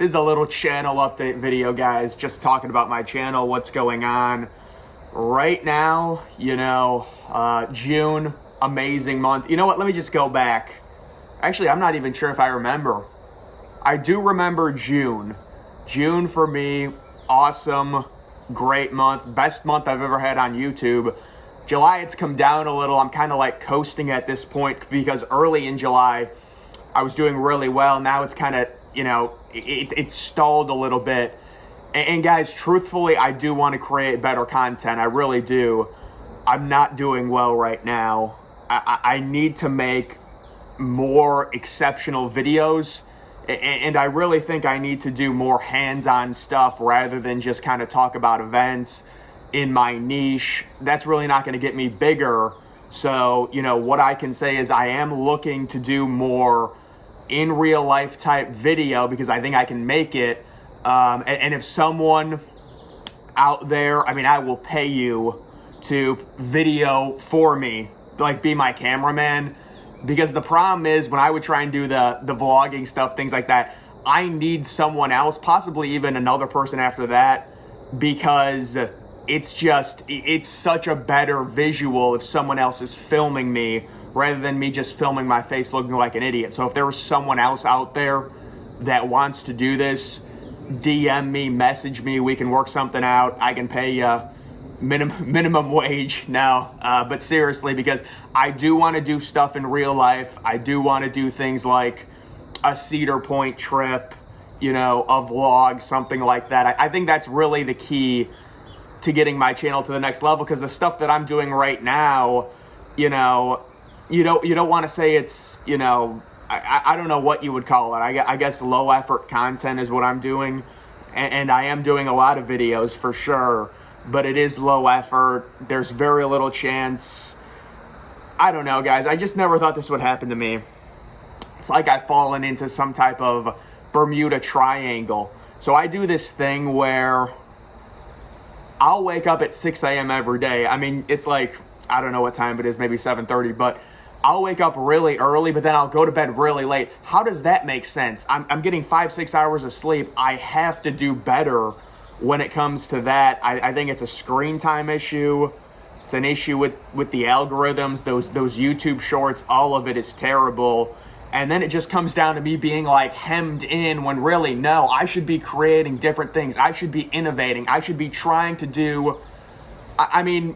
This is a little channel update video, guys. Just talking about my channel, what's going on right now. June, amazing month. You know what? Let me just go back. Actually, I'm not even sure if I remember. I do remember June. June for me, awesome, great month. Best month I've ever had on YouTube. July, it's come down a little. I'm kind of like coasting at this point because early in July, I was doing really well. Now it's kind of, it's stalled a little bit. And guys, truthfully, I do want to create better content. I really do. I'm not doing well right now. I need to make more exceptional videos. And I really think I need to do more hands-on stuff rather than just kind of talk about events in my niche. That's really not going to get me bigger. So, what I can say is I am looking to do more in real life type video because I think I can make it. And if someone out there, I will pay you to video for me, like be my cameraman. Because the problem is when I would try and do the vlogging stuff, things like that, I need someone else, possibly even another person after that, because it's such a better visual if someone else is filming me rather than me just filming my face looking like an idiot. So if there was someone else out there that wants to do this, DM me, message me, we can work something out. I can pay you minimum wage now, but seriously, because I do want to do stuff in real life. I do want to do things like a Cedar Point trip, a vlog, something like that. I think that's really the key to getting my channel to the next level, because the stuff that I'm doing right now, you don't want to say it's, I don't know what you would call it. I guess low effort content is what I'm doing. And I am doing a lot of videos for sure, but it is low effort. There's very little chance. I don't know, guys. I just never thought this would happen to me. It's like I've fallen into some type of Bermuda Triangle. So I do this thing where I'll wake up at 6 a.m. every day. It's like, I don't know what time it is, maybe 7:30, but I'll wake up really early, but then I'll go to bed really late. How does that make sense? I'm getting 5-6 hours of sleep. I have to do better when it comes to that. I think it's a screen time issue. It's an issue with the algorithms, those YouTube shorts. All of it is terrible. And then it just comes down to me being like hemmed in when really, no, I should be creating different things. I should be innovating. I should be trying to do,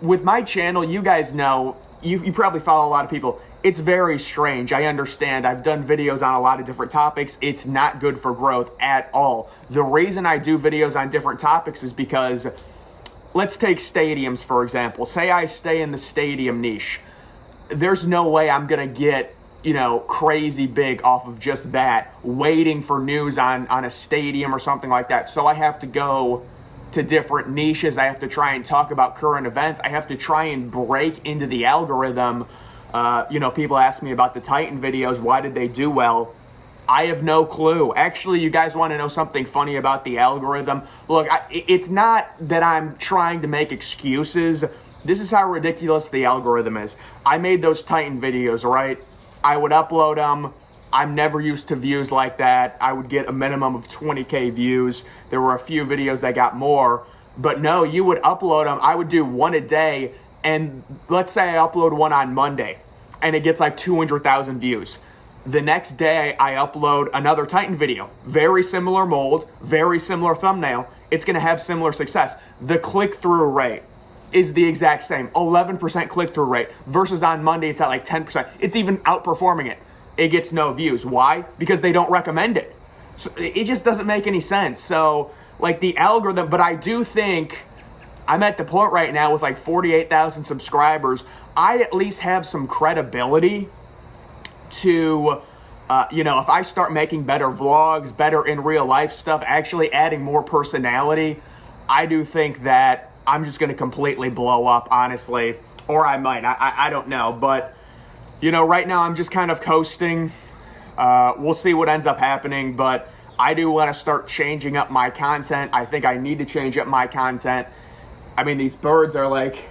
with my channel, you guys know, you probably follow a lot of people. It's very strange. I understand. I've done videos on a lot of different topics. It's not good for growth at all. The reason I do videos on different topics is because, let's take stadiums, for example. Say I stay in the stadium niche. There's no way I'm going to get, crazy big off of just that, waiting for news on a stadium or something like that. So I have to go to different niches. I have to try and talk about current events. I have to try and break into the algorithm. People ask me about the Titan videos. Why did they do well? I have no clue. Actually, you guys want to know something funny about the algorithm? Look, it's not that I'm trying to make excuses. This is how ridiculous the algorithm is. I made those Titan videos, right? I would upload them. I'm never used to views like that. I would get a minimum of 20K views. There were a few videos that got more. But no, you would upload them. I would do one a day. And let's say I upload one on Monday and it gets like 200,000 views. The next day I upload another Titan video. Very similar mold, very similar thumbnail. It's going to have similar success. The click-through rate is the exact same. 11% click-through rate versus on Monday it's at like 10%. It's even outperforming it. It gets no views. Why? Because they don't recommend it. So it just doesn't make any sense. So like the algorithm, but I do think I'm at the point right now with like 48,000 subscribers. I at least have some credibility to, if I start making better vlogs, better in real life stuff, actually adding more personality, I do think that I'm just going to completely blow up, honestly. Or I might. I don't know. But, right now I'm just kind of coasting. We'll see what ends up happening. But I do want to start changing up my content. I think I need to change up my content. These birds are like,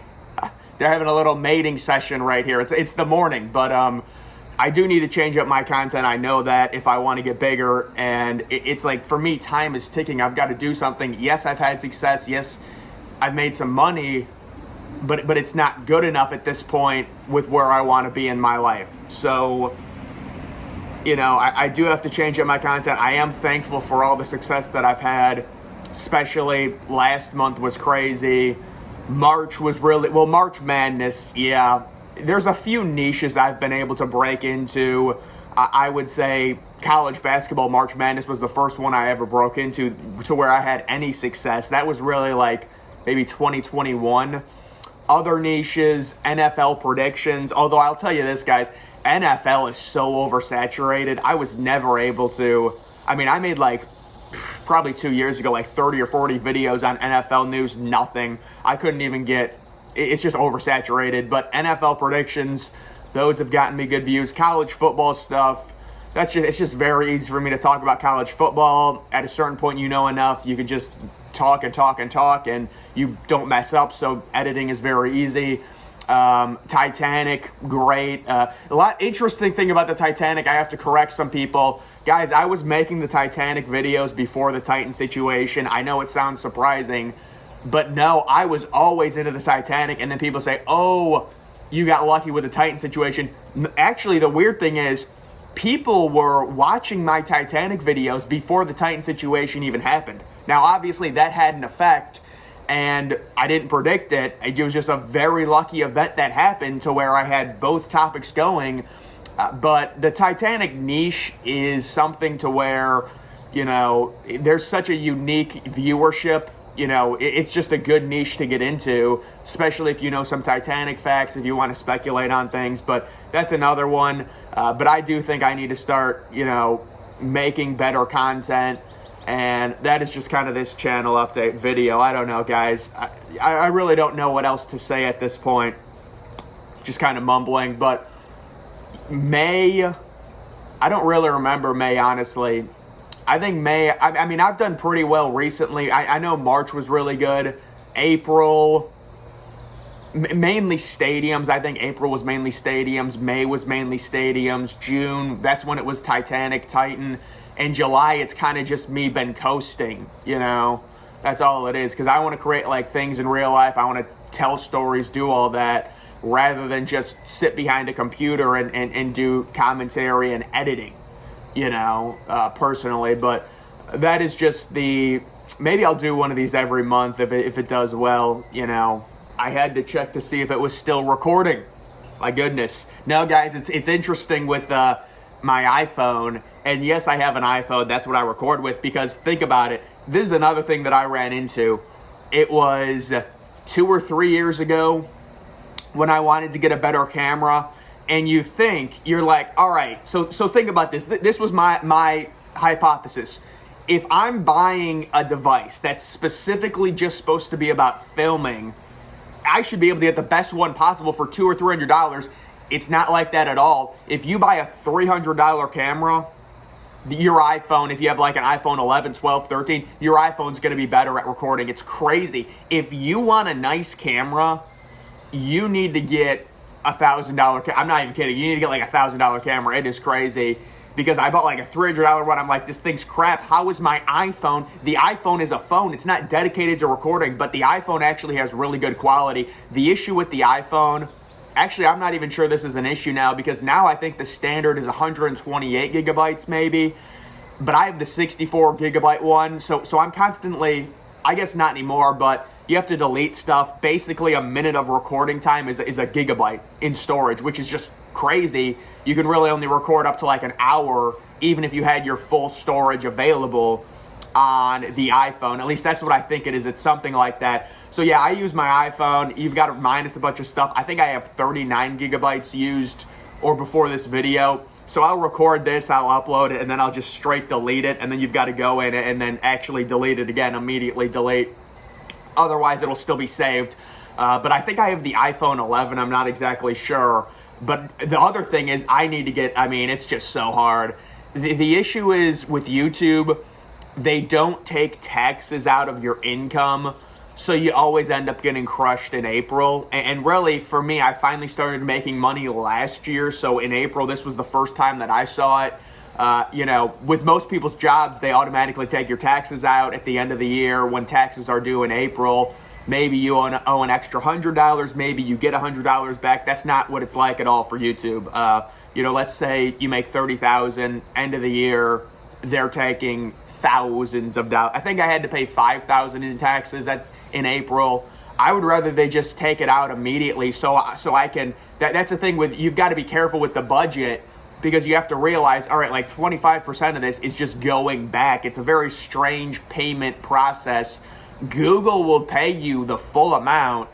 they're having a little mating session right here. It's the morning. But, I do need to change up my content. I know that if I want to get bigger, and it's like, for me, time is ticking. I've got to do something. Yes, I've had success. Yes, I've made some money, but it's not good enough at this point with where I want to be in my life. So, I do have to change up my content. I am thankful for all the success that I've had, especially last month was crazy. March was March Madness, yeah. There's a few niches I've been able to break into. I would say college basketball March Madness was the first one I ever broke into to where I had any success. That was really like maybe 2021. Other niches, NFL predictions. Although I'll tell you this, guys, NFL is so oversaturated. I was never able to. I made probably 2 years ago, 30 or 40 videos on NFL news, nothing. I couldn't even get, it's just oversaturated. But NFL predictions, those have gotten me good views. College football stuff, it's just very easy for me to talk about college football. At a certain point, you know enough, you can just talk and talk and talk, and you don't mess up, so editing is very easy. Titanic, great. Interesting thing about the Titanic, I have to correct some people. Guys, I was making the Titanic videos before the Titan situation. I know it sounds surprising, but no, I was always into the Titanic, and then people say, oh, you got lucky with the Titan situation. Actually, the weird thing is, people were watching my Titanic videos before the Titan situation even happened. Now, obviously, that had an effect, and I didn't predict it. It was just a very lucky event that happened to where I had both topics going. But the Titanic niche is something to where, there's such a unique viewership. It's just a good niche to get into, especially if you know some Titanic facts, if you want to speculate on things. But that's another one. But I do think I need to start, making better content. And that is just kind of this channel update video. I don't know, guys. I really don't know what else to say at this point. Just kind of mumbling. But May, I don't really remember May, honestly. I think May, I've done pretty well recently. I know March was really good. April, mainly stadiums. I think April was mainly stadiums. May was mainly stadiums. June, that's when it was Titanic, Titan. In July, it's kind of just me been coasting, That's all it is. Because I want to create, things in real life. I want to tell stories, do all that, rather than just sit behind a computer and do commentary and editing, personally. But that is just maybe I'll do one of these every month if it does well, I had to check to see if it was still recording. My goodness. No, guys, it's interesting with my iPhone. And yes, I have an iPhone. That's what I record with, because think about it. This is another thing that I ran into. It was 2 or 3 years ago when I wanted to get a better camera. And you're like, all right, so think about this. This was my hypothesis. If I'm buying a device that's specifically just supposed to be about filming, I should be able to get the best one possible for $200 or $300. It's not like that at all. If you buy a $300 camera, your iPhone, if you have an iPhone 11, 12, 13, your iPhone's going to be better at recording. It's crazy. If you want a nice camera, you need to get $1,000. I'm not even kidding. You need to get a $1,000 camera. It is crazy, because I bought a $300 one. I'm like, this thing's crap. How is my iPhone? The iPhone is a phone. It's not dedicated to recording, but the iPhone actually has really good quality. The issue with the iPhone, actually, I'm not even sure this is an issue now, because now I think the standard is 128 gigabytes maybe, but I have the 64 gigabyte one, so I'm constantly, I guess not anymore, but you have to delete stuff. Basically, a minute of recording time is a gigabyte in storage, which is just crazy. You can really only record up to an hour, even if you had your full storage available on the iPhone. At least that's what I think it is. It's something like that. So yeah, I use my iPhone. You've got to minus a bunch of stuff. I think I have 39 gigabytes used or before this video. So I'll record this, I'll upload it, and then I'll just straight delete it. And then you've got to go in and then actually delete it again, immediately delete. Otherwise, it'll still be saved. But I think I have the iPhone 11. I'm not exactly sure. But the other thing is I need to get, it's just so hard. The issue is with YouTube, they don't take taxes out of your income. So you always end up getting crushed in April. And really, for me, I finally started making money last year. So in April, this was the first time that I saw it. With most people's jobs, they automatically take your taxes out at the end of the year when taxes are due in April. Maybe you owe an extra $100. Maybe you get $100 back. That's not what it's like at all for YouTube. Let's say you make $30,000 end of the year. They're taking thousands of dollars. I think I had to pay $5,000 in taxes in April. I would rather they just take it out immediately so I can. That's the thing with, you've got to be careful with the budget, because you have to realize, all right, like 25% of this is just going back. It's a very strange payment process. Google will pay you the full amount,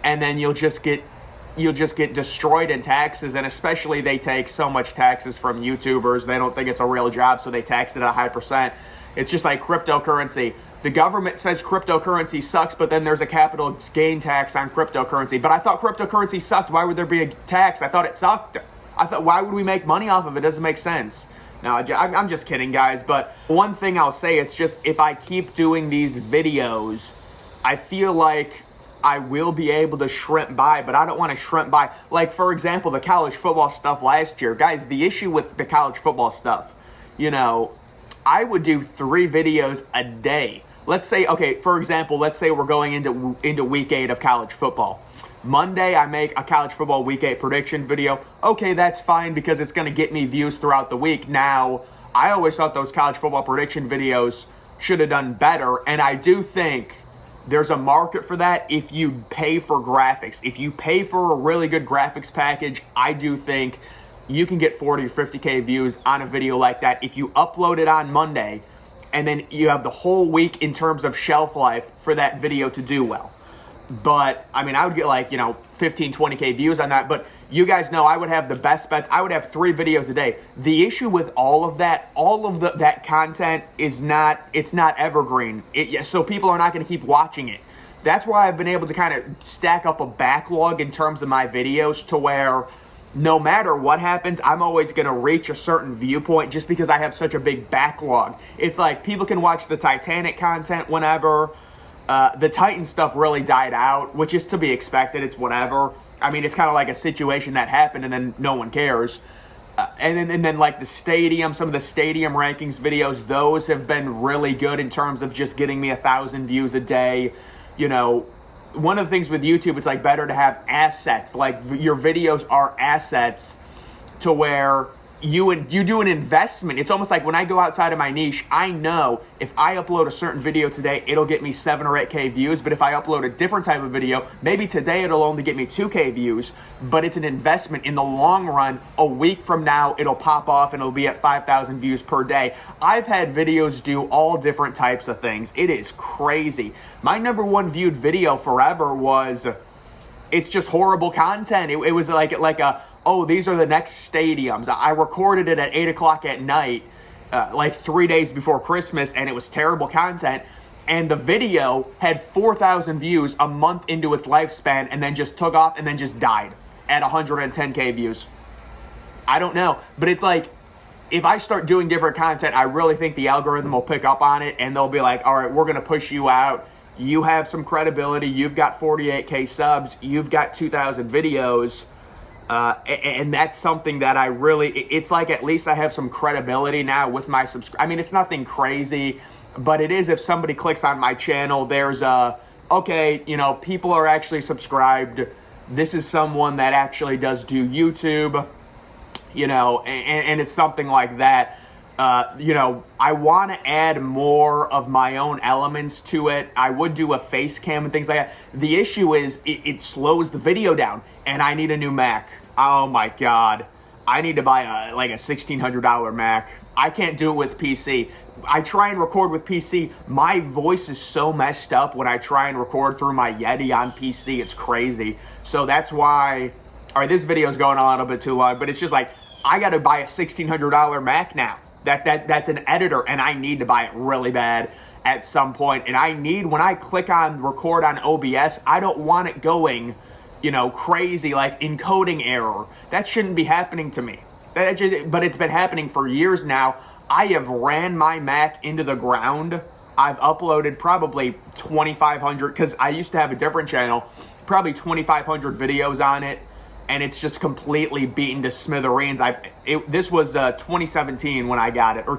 and then you'll just get destroyed in taxes. And especially, they take so much taxes from YouTubers. They don't think it's a real job, so they tax it at a high percent. It's just like cryptocurrency. The government says cryptocurrency sucks, but then there's a capital gain tax on cryptocurrency. But I thought cryptocurrency sucked. Why would there be a tax? I thought it sucked. I thought, why would we make money off of it? It doesn't make sense. No, I'm just kidding, guys. But one thing I'll say, it's just, if I keep doing these videos, I feel like I will be able to shrimp by, but I don't want to shrimp by. Like, for example, the college football stuff last year. Guys, the issue with the college football stuff, I would do 3 videos a day. Let's say, okay, for example, let's say we're going into week 8 of college football. Monday, I make a college football week 8 prediction video. Okay, that's fine, because it's going to get me views throughout the week. Now, I always thought those college football prediction videos should have done better, and I do think there's a market for that if you pay for graphics. If you pay for a really good graphics package, I do think you can get 40 or 50K views on a video like that if you upload it on Monday, and then you have the whole week in terms of shelf life for that video to do well. But, I mean, I would get 15, 20K views on that. But you guys know I would have the best bets. I would have 3 videos a day. The issue with all of that content is it's not evergreen. So people are not going to keep watching it. That's why I've been able to kind of stack up a backlog in terms of my videos, to where no matter what happens, I'm always going to reach a certain viewpoint just because I have such a big backlog. It's like people can watch the Titanic content whenever. The Titan stuff really died out, which is to be expected. It's whatever. I mean, it's kind of like a situation that happened and then no one cares. And then like the stadium, some of the stadium rankings videos, those have been really good in terms of just getting me 1,000 views a day. One of the things with YouTube, it's like better to have assets. Like, your videos are assets, to where you do an investment. It's almost like when I go outside of my niche, I know if I upload a certain video today, it'll get me 7 or 8K views. But if I upload a different type of video, maybe today it'll only get me 2K views, but it's an investment. In the long run, a week from now, it'll pop off and it'll be at 5,000 views per day. I've had videos do all different types of things. It is crazy. My #1 viewed video forever was, it's just horrible content. It was like these are the next stadiums. I recorded it at 8 o'clock at night, 3 days before Christmas, and it was terrible content. And the video had 4,000 views a month into its lifespan, and then just took off and then just died at 110K views. I don't know, but it's like, if I start doing different content, I really think the algorithm will pick up on it, and they'll be like, all right, we're going to push you out. You have some credibility. You've got 48K subs. You've got 2,000 videos. And that's something that I really, it's like, at least I have some credibility now with my I mean, it's nothing crazy, but it is, if somebody clicks on my channel, there's people are actually subscribed. This is someone that actually does do YouTube, and it's something like that. I want to add more of my own elements to it. I would do a face cam and things like that. The issue is it slows the video down, and I need a new Mac. Oh my God. I need to buy a $1,600 Mac. I can't do it with PC. I try and record with PC. My voice is so messed up when I try and record through my Yeti on PC. It's crazy. So that's why, all right, this video is going on a little bit too long, but it's just like, I got to buy a $1,600 Mac now. That's an editor, and I need to buy it really bad at some point. And I need, when I click on record on OBS, I don't want it going, crazy, like encoding error. That shouldn't be happening to me. But it's been happening for years now. I have ran my Mac into the ground I've uploaded probably 2,500, because I used to have a different channel, probably 2,500 videos on it, and it's just completely beaten to smithereens. This was 2017 when I got it, or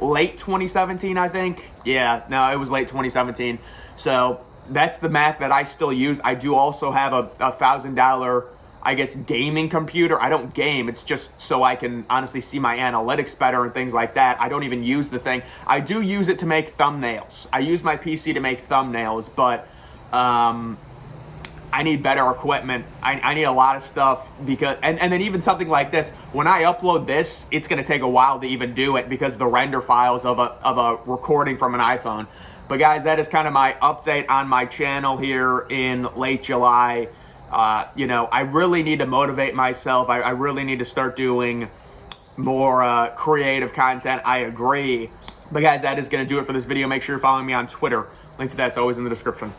late 2017, I think. Yeah, no, it was late 2017. So that's the Mac that I still use. I do also have a $1,000, I guess, gaming computer. I don't game. It's just so I can honestly see my analytics better and things like that. I don't even use the thing. I do use it to make thumbnails. I use my PC to make thumbnails, but I need better equipment. I need a lot of stuff, because, and then even something like this, when I upload this, it's gonna take a while to even do it because the render files of a recording from an iPhone. But guys, that is kind of my update on my channel here in late July. You know, I really need to motivate myself. I really need to start doing more creative content. I agree. But guys, that is gonna do it for this video. Make sure you're following me on Twitter. Link to that's always in the description.